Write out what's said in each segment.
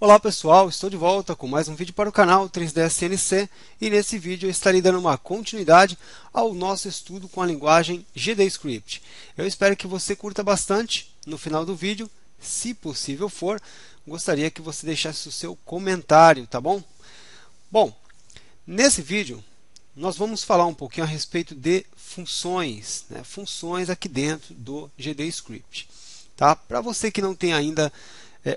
Olá pessoal, estou de volta com mais um vídeo para o canal 3ds CNC e nesse vídeo eu estarei dando uma continuidade ao nosso estudo com a linguagem GDScript. Eu espero que você curta bastante. No final do vídeo, se possível for, gostaria que você deixasse o seu comentário, tá bom? Bom, nesse vídeo nós vamos falar um pouquinho a respeito de funções, funções aqui dentro do GDScript. Tá? Para você que não tem ainda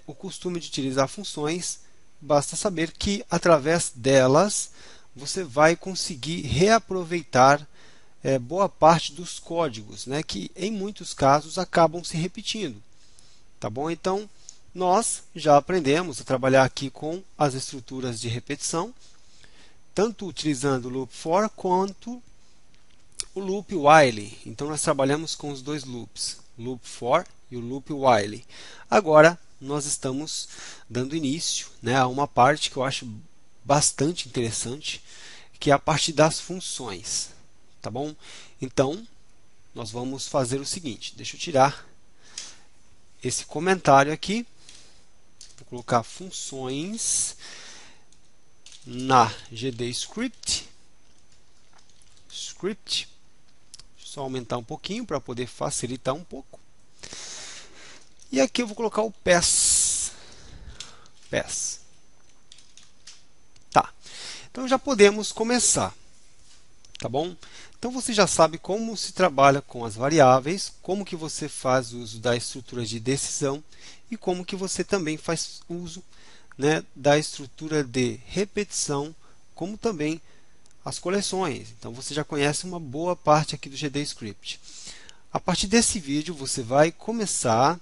o costume de utilizar funções, basta saber que através delas você vai conseguir reaproveitar boa parte dos códigos, que em muitos casos acabam se repetindo. Tá bom? Então, nós já aprendemos a trabalhar aqui com as estruturas de repetição, tanto utilizando o loop for quanto o loop while. Então, nós trabalhamos com os dois loops, loop for e o loop while. Agora, nós estamos dando início a uma parte que eu acho bastante interessante, que é a parte das funções. Tá bom? Então, nós vamos fazer o seguinte. Deixa eu tirar esse comentário aqui. Vou colocar funções na GDScript. Deixa eu só aumentar um pouquinho para poder facilitar um pouco. E aqui eu vou colocar o PES. Tá. Então já podemos começar. Tá bom? Então você já sabe como se trabalha com as variáveis, como que você faz uso da estrutura de decisão e como que você também faz uso da estrutura de repetição, como também as coleções. Então você já conhece uma boa parte aqui do GDScript. A partir desse vídeo você vai começar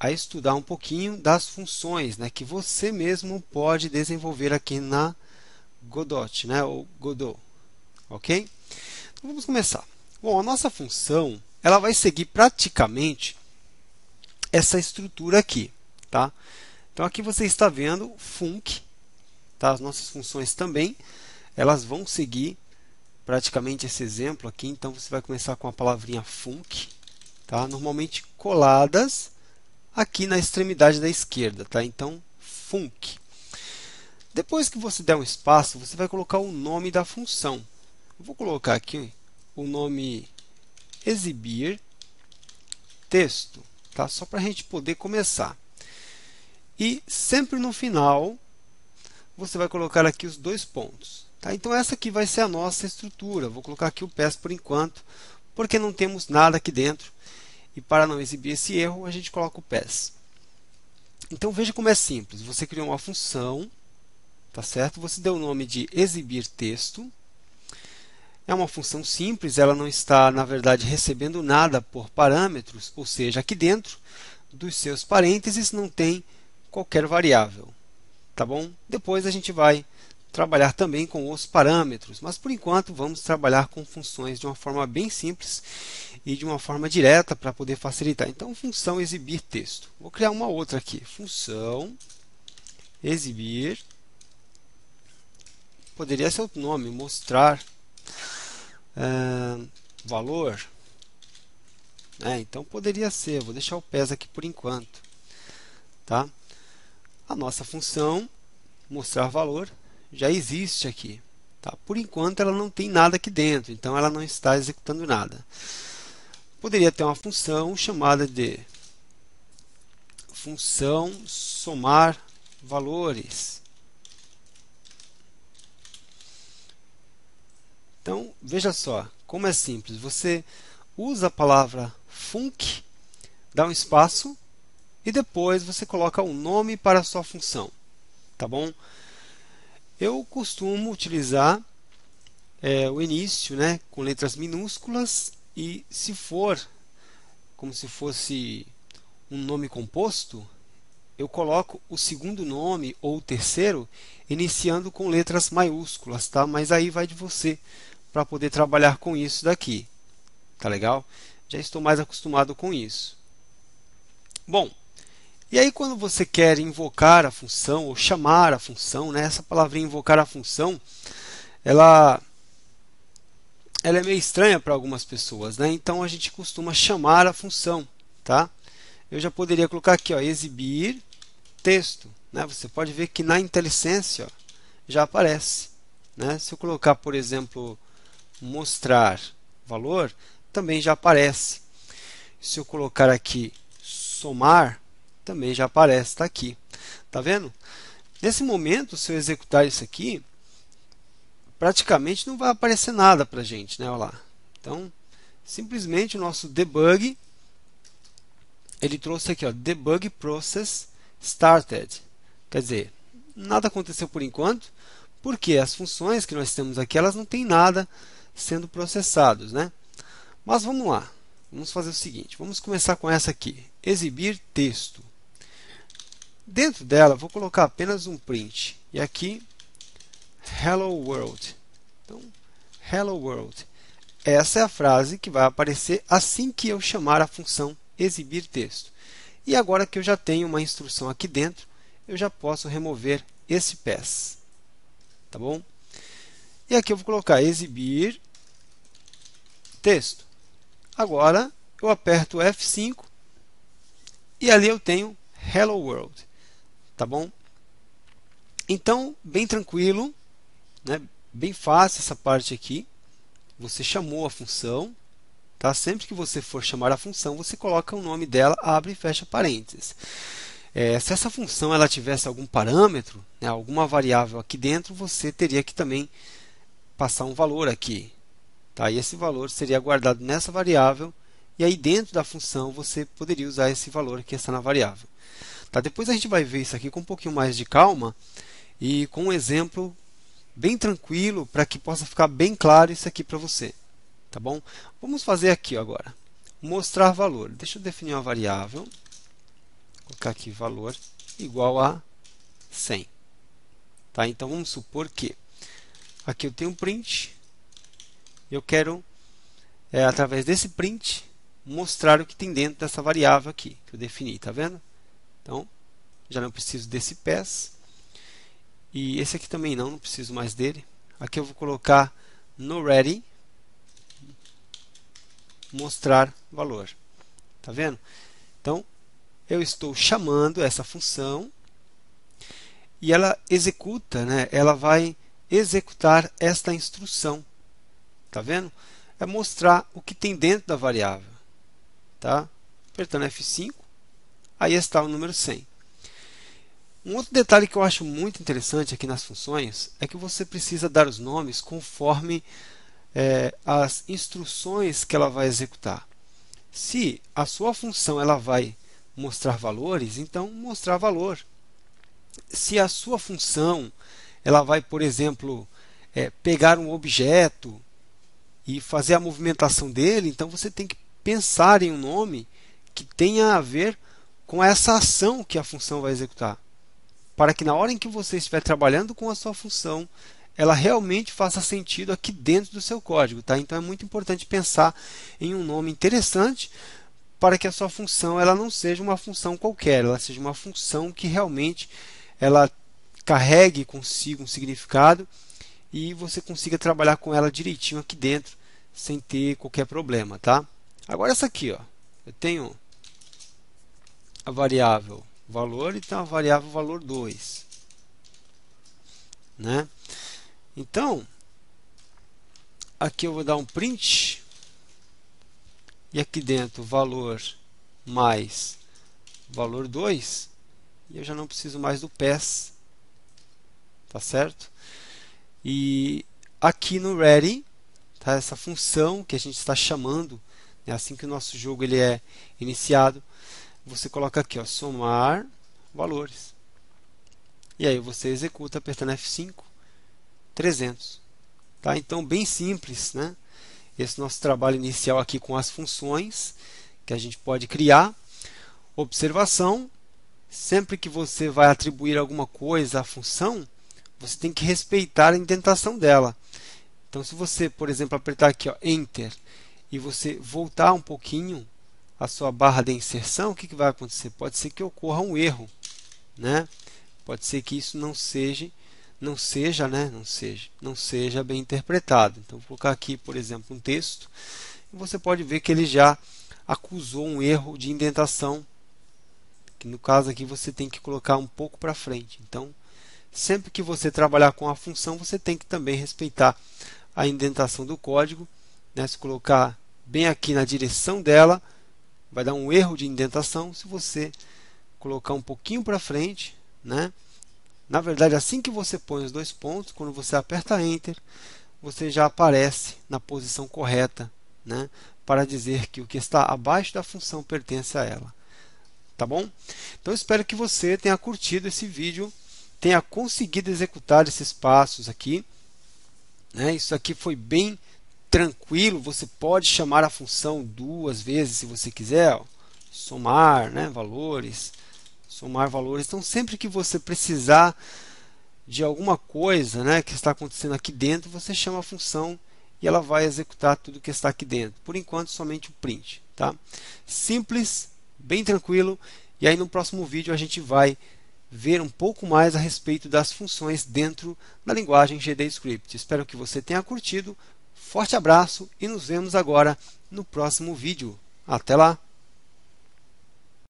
a estudar um pouquinho das funções que você mesmo pode desenvolver aqui na Godot, ou Godot. Ok? Então, vamos começar. Bom, a nossa função ela vai seguir praticamente essa estrutura aqui. Tá? Então, aqui você está vendo func. Tá? As nossas funções também elas vão seguir praticamente esse exemplo aqui. Então, você vai começar com a palavrinha func, tá? Normalmente coladas aqui na extremidade da esquerda. Tá? Então, func. Depois que você der um espaço, você vai colocar o nome da função. Eu vou colocar aqui o nome exibir texto, tá? Só para a gente poder começar. E sempre no final, você vai colocar aqui os dois pontos. Tá? Então, essa aqui vai ser a nossa estrutura. Vou colocar aqui o PES por enquanto, porque não temos nada aqui dentro. E para não exibir esse erro, a gente coloca o PES. Então, veja como é simples. Você criou uma função, tá certo? Você deu o nome de exibir texto. É uma função simples, ela não está, na verdade, recebendo nada por parâmetros, ou seja, aqui dentro dos seus parênteses não tem qualquer variável. Tá bom? Depois a gente vai trabalhar também com os parâmetros, mas por enquanto vamos trabalhar com funções de uma forma bem simples e de uma forma direta para poder facilitar. Então, função exibir texto. Vou criar uma outra aqui, função exibir, poderia ser outro nome, mostrar valor. Então, poderia ser, vou deixar o PES aqui por enquanto. Tá? A nossa função mostrar valor já existe aqui. Tá? Por enquanto, ela não tem nada aqui dentro, então ela não está executando nada. Poderia ter uma função chamada de função somar valores. Então, veja só como é simples. Você usa a palavra func, dá um espaço e depois você coloca um nome para a sua função. Tá bom? Eu costumo utilizar o início com letras minúsculas e, se for como se fosse um nome composto, eu coloco o segundo nome ou o terceiro iniciando com letras maiúsculas, tá? Mas aí vai de você para poder trabalhar com isso daqui. Tá legal? Já estou mais acostumado com isso. Bom, e aí quando você quer invocar a função ou chamar a função, essa palavrinha invocar a função, ela é meio estranha para algumas pessoas, então a gente costuma chamar a função, tá? Eu já poderia colocar aqui, exibir texto, né? Você pode ver que na IntelliSense, ó, já aparece, né? Se eu colocar, por exemplo, mostrar valor, também já aparece. Se eu colocar aqui somar, também já aparece, está aqui. Tá vendo? Nesse momento, se eu executar isso aqui, praticamente não vai aparecer nada para a gente, né? Olha lá. Então, simplesmente o nosso debug, ele trouxe aqui, ó, debug process started. Quer dizer, nada aconteceu por enquanto, porque as funções que nós temos aqui, elas não têm nada sendo processados, né? Mas vamos lá. Vamos fazer o seguinte, vamos começar com essa aqui, exibir texto. Dentro dela, vou colocar apenas um print. E aqui, hello world. Então, hello world. Essa é a frase que vai aparecer assim que eu chamar a função exibir texto. E agora que eu já tenho uma instrução aqui dentro, eu já posso remover esse pass. Tá bom? E aqui eu vou colocar exibir texto. Agora, eu aperto F5 e ali eu tenho hello world. Tá bom? Então, bem tranquilo, né? Bem fácil essa parte aqui. Você chamou a função, tá? Sempre que você for chamar a função, você coloca o nome dela, abre e fecha parênteses. Se essa função ela tivesse algum parâmetro, né, alguma variável aqui dentro, você teria que também passar um valor aqui. Tá? E esse valor seria guardado nessa variável, e aí dentro da função você poderia usar esse valor que está na variável. Tá? Depois a gente vai ver isso aqui com um pouquinho mais de calma e com um exemplo bem tranquilo para que possa ficar bem claro isso aqui para você. Tá bom? Vamos fazer aqui agora. Mostrar valor. Deixa eu definir uma variável. Vou colocar aqui valor igual a 100. Tá? Então vamos supor que aqui eu tenho um print. Eu quero, através desse print, mostrar o que tem dentro dessa variável aqui que eu defini. Tá vendo? Então, já não preciso desse pass. E esse aqui também não preciso mais dele. Aqui eu vou colocar no ready mostrar valor. Tá vendo? Então, eu estou chamando essa função e ela executa, né? Ela vai executar esta instrução. Tá vendo? É mostrar o que tem dentro da variável. Tá? Apertando F5, aí está o número 100. Um outro detalhe que eu acho muito interessante aqui nas funções é que você precisa dar os nomes conforme as instruções que ela vai executar. Se a sua função ela vai mostrar valores, então mostrar valor. Se a sua função ela vai, por exemplo, pegar um objeto e fazer a movimentação dele, então você tem que pensar em um nome que tenha a ver com essa ação que a função vai executar, para que na hora em que você estiver trabalhando com a sua função, ela realmente faça sentido aqui dentro do seu código. Tá? Então é muito importante pensar em um nome interessante para que a sua função ela não seja uma função qualquer, ela seja uma função que realmente ela carregue consigo um significado e você consiga trabalhar com ela direitinho aqui dentro, sem ter qualquer problema. Tá? Agora essa aqui, ó, eu tenho a variável valor e tem a variável valor 2. Né? Então, aqui eu vou dar um print e aqui dentro valor mais valor 2 e eu já não preciso mais do pass. Tá certo? E aqui no ready, tá? Essa função que a gente está chamando, né? Assim que o nosso jogo ele é iniciado, você coloca aqui, ó, somar valores. E aí você executa apertando F5, 300. Tá? Então, bem simples, né? Esse nosso trabalho inicial aqui com as funções que a gente pode criar. Observação, sempre que você vai atribuir alguma coisa à função, você tem que respeitar a indentação dela. Então, se você, por exemplo, apertar aqui, ó, Enter, e você voltar um pouquinho a sua barra de inserção, o que vai acontecer? Pode ser que ocorra um erro, né? Pode ser que isso não seja bem interpretado. Então, vou colocar aqui, por exemplo, um texto, e você pode ver que ele já acusou um erro de indentação, que no caso aqui você tem que colocar um pouco para frente. Então, sempre que você trabalhar com a função, você tem que também respeitar a indentação do código, né? Se colocar bem aqui na direção dela, vai dar um erro de indentação. Se você colocar um pouquinho para frente, né? Na verdade, assim que você põe os dois pontos, quando você aperta Enter, você já aparece na posição correta, né? Para dizer que o que está abaixo da função pertence a ela. Tá bom? Então, espero que você tenha curtido esse vídeo, tenha conseguido executar esses passos aqui, né? Isso aqui foi bem tranquilo. Você pode chamar a função duas vezes se você quiser, ó. Somar, né, valores, somar valores. Então, sempre que você precisar de alguma coisa, né, que está acontecendo aqui dentro, você chama a função e ela vai executar tudo que está aqui dentro. Por enquanto, somente o print. Tá? Simples, bem tranquilo. E aí no próximo vídeo a gente vai ver um pouco mais a respeito das funções dentro da linguagem GDScript. Espero que você tenha curtido. Forte abraço e nos vemos agora no próximo vídeo. Até lá!